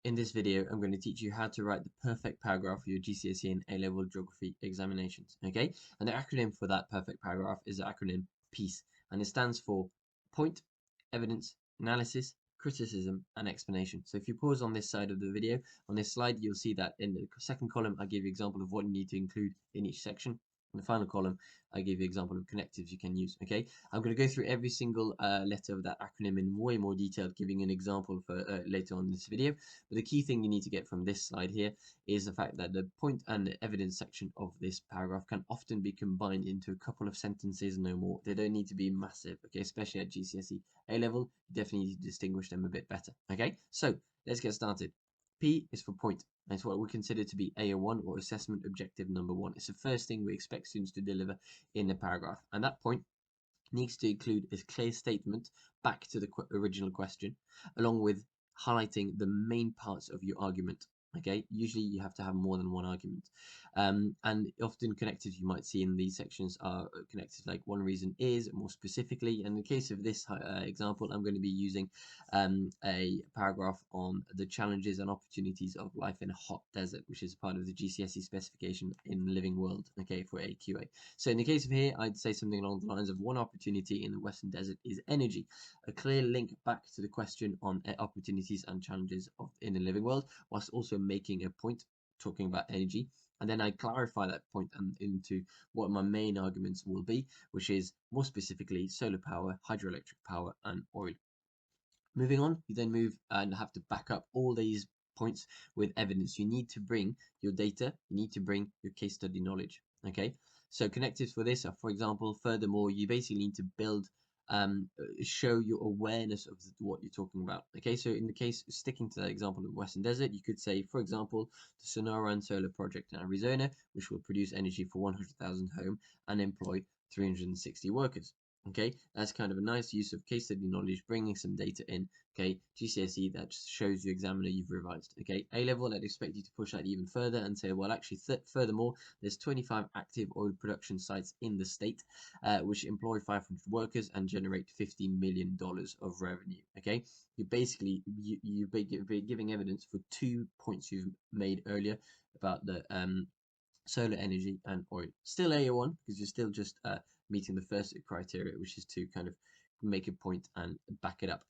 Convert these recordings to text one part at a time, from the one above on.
In this video, I'm going to teach you how to write the perfect paragraph for your GCSE and A-level geography examinations, okay? And the acronym for that perfect paragraph is the acronym PEACE, and it stands for Point, Evidence, Analysis, Criticism, and Explanation. So if you pause on this side of the video, on this slide, you'll see that in the second column, I give you an example of what you need to include in each section. In the final column, I give you an example of connectives you can use, okay? I'm going to go through every single letter of that acronym in way more detail, giving an example for later on in this video. But the key thing you need to get from this slide here is the fact that the point and the evidence section of this paragraph can often be combined into a couple of sentences, no more. They don't need to be massive, okay? Especially at GCSE A level, you definitely need to distinguish them a bit better, okay? So let's get started. P is for point. It's what we consider to be AO1 or assessment objective number 1. It's the first thing we expect students to deliver in the paragraph. And that point needs to include a clear statement back to the original question, along with highlighting the main parts of your argument. Okay, usually you have to have more than one argument, and often connectives you might see in these sections are connectives like one reason is, more specifically. In the case of this example, I'm going to be using a paragraph on the challenges and opportunities of life in a hot desert, which is part of the GCSE specification in Living World, okay, for AQA. So in the case of here, I'd say something along the lines of one opportunity in the Western Desert is energy. A clear link back to the question on opportunities and challenges in the living world, whilst also making a point talking about energy. And then I clarify that point into what my main arguments will be, which is more specifically solar power, hydroelectric power, and oil. Moving on, you then move and have to back up all these points with evidence. You need to bring your data, you need to bring your case study knowledge. Okay, so connectives for this are, for example, furthermore, you basically need to build, show your awareness of what you're talking about. Okay, so in the case, sticking to that example of Western Desert, you could say, for example, the Sonoran Solar Project in Arizona, which will produce energy for 100,000 homes and employ 360 workers. Okay, that's kind of a nice use of case study knowledge, bringing some data in. Okay, GCSE, that just shows your examiner you've revised. Okay, A level, I'd expect you to push that even further and say, well, actually, furthermore, there's 25 active oil production sites in the state, which employ 500 workers and generate $15 million of revenue. Okay, you're basically you're giving evidence for 2 points you've made earlier about the solar energy and oil. Still AO1 because you're still just meeting the first criteria, which is to kind of make a point and back it up.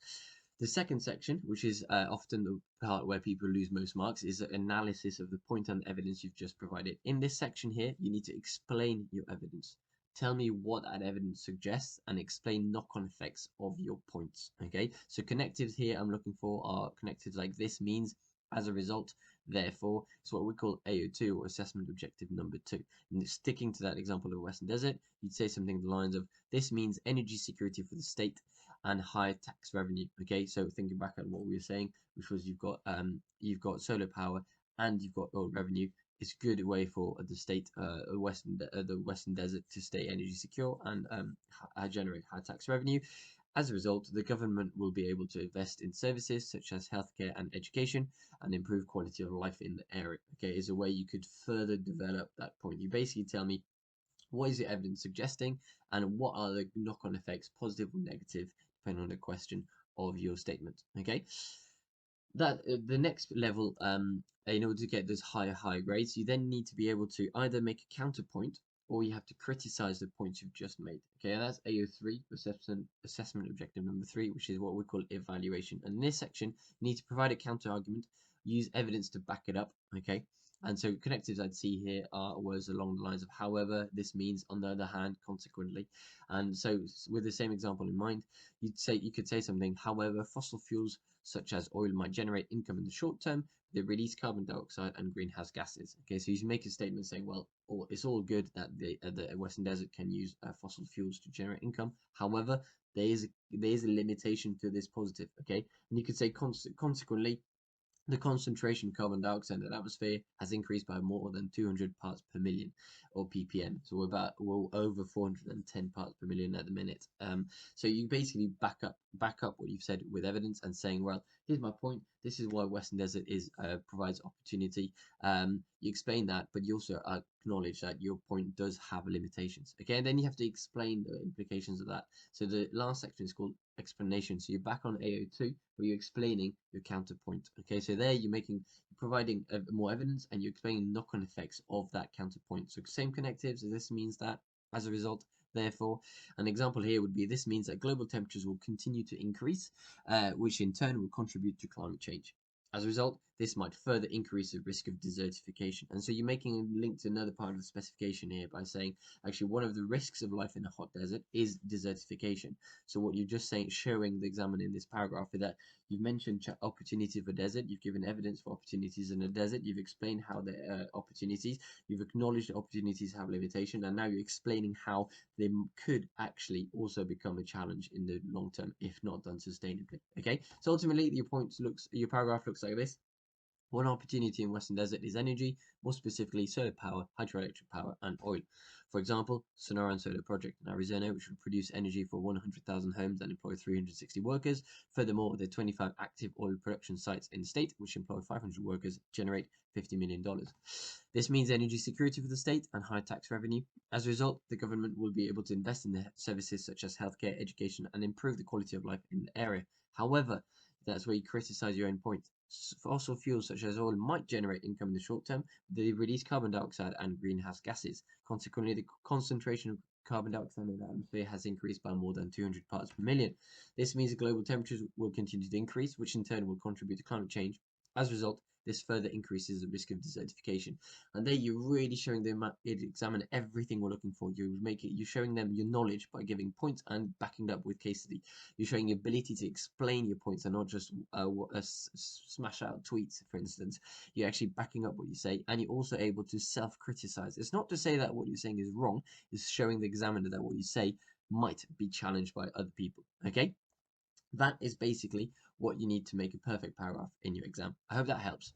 The second section, which is often the part where people lose most marks, is an analysis of the point and evidence you've just provided. In this section here, you need to explain your evidence. Tell me what that evidence suggests and explain knock-on effects of your points. Okay, so connectives here I'm looking for are connectives like this means, as a result, therefore. It's what we call AO2 or assessment objective number 2. And sticking to that example of Western Desert, you'd say something along the lines of this means energy security for the state and higher tax revenue. Okay, so thinking back at what we were saying, which was you've got solar power and you've got oil revenue. It's a good way for the state, the Western Desert, to stay energy secure and generate high tax revenue. As a result, the government will be able to invest in services such as healthcare and education and improve quality of life in the area. Okay, is a way you could further develop that point. You basically tell me what is the evidence suggesting and what are the knock-on effects, positive or negative, depending on the question of your statement. Okay, that the next level, in order to get those higher grades, you then need to be able to either make a counterpoint or you have to criticize the points you've just made. Okay, and that's AO3, assessment objective number 3, which is what we call evaluation. And in this section, you need to provide a counter argument, use evidence to back it up. Okay, and so connectives I'd see here are words along the lines of however, this means, on the other hand, consequently. And so with the same example in mind, you could say something, however, fossil fuels such as oil might generate income in the short term. They release carbon dioxide and greenhouse gases. Okay, so you make a statement saying, well, it's all good that the Western Desert can use fossil fuels to generate income. However, there is a limitation to this positive. Okay, and you could say consequently, the concentration of carbon dioxide in the atmosphere has increased by more than 200 parts per million, or ppm. So we're over 410 parts per million at the minute. So you basically back up what you've said with evidence and saying, well, here's my point. This is why Western Desert provides opportunity. You explain that, but you also acknowledge that your point does have limitations. Okay, and then you have to explain the implications of that. So the last section is called explanation. So you're back on AO2 where you're explaining your counterpoint. Okay, so there you're providing more evidence and you're explaining knock-on effects of that counterpoint. So same connectives, this means that as a result, therefore, an example here would be this means that global temperatures will continue to increase, which in turn will contribute to climate change. As a result, this might further increase the risk of desertification. And so you're making a link to another part of the specification here by saying, actually, one of the risks of life in a hot desert is desertification. So what you're just saying, showing the examiner in this paragraph is that you've mentioned opportunity for desert, you've given evidence for opportunities in a desert, you've explained how there are opportunities, you've acknowledged that opportunities have limitation, and now you're explaining how they could actually also become a challenge in the long term if not done sustainably. Okay, so ultimately your paragraph looks like this. One opportunity in Western Desert is energy, more specifically solar power, hydroelectric power, and oil. For example, Sonoran Solar Project in Arizona, which would produce energy for 100,000 homes and employ 360 workers. Furthermore, the 25 active oil production sites in the state, which employ 500 workers, generate $50 million. This means energy security for the state and high tax revenue. As a result, the government will be able to invest in the services such as healthcare, education, and improve the quality of life in the area. However, that's where you criticize your own point. Fossil fuels such as oil might generate income in the short term, but they release carbon dioxide and greenhouse gases. Consequently, the concentration of carbon dioxide in the atmosphere has increased by more than 200 parts per million. This means that global temperatures will continue to increase, which in turn will contribute to climate change. As a result, this further increases the risk of desertification. And there you're really showing them examine everything we're looking for. You're showing them your knowledge by giving points and backing up with case study. You're showing your ability to explain your points and not just smash out tweets, for instance. You're actually backing up what you say, and you're also able to self-criticize. It's not to say that what you're saying is wrong. It's showing the examiner that what you say might be challenged by other people. Okay, that is basically what you need to make a perfect paragraph in your exam. I hope that helps.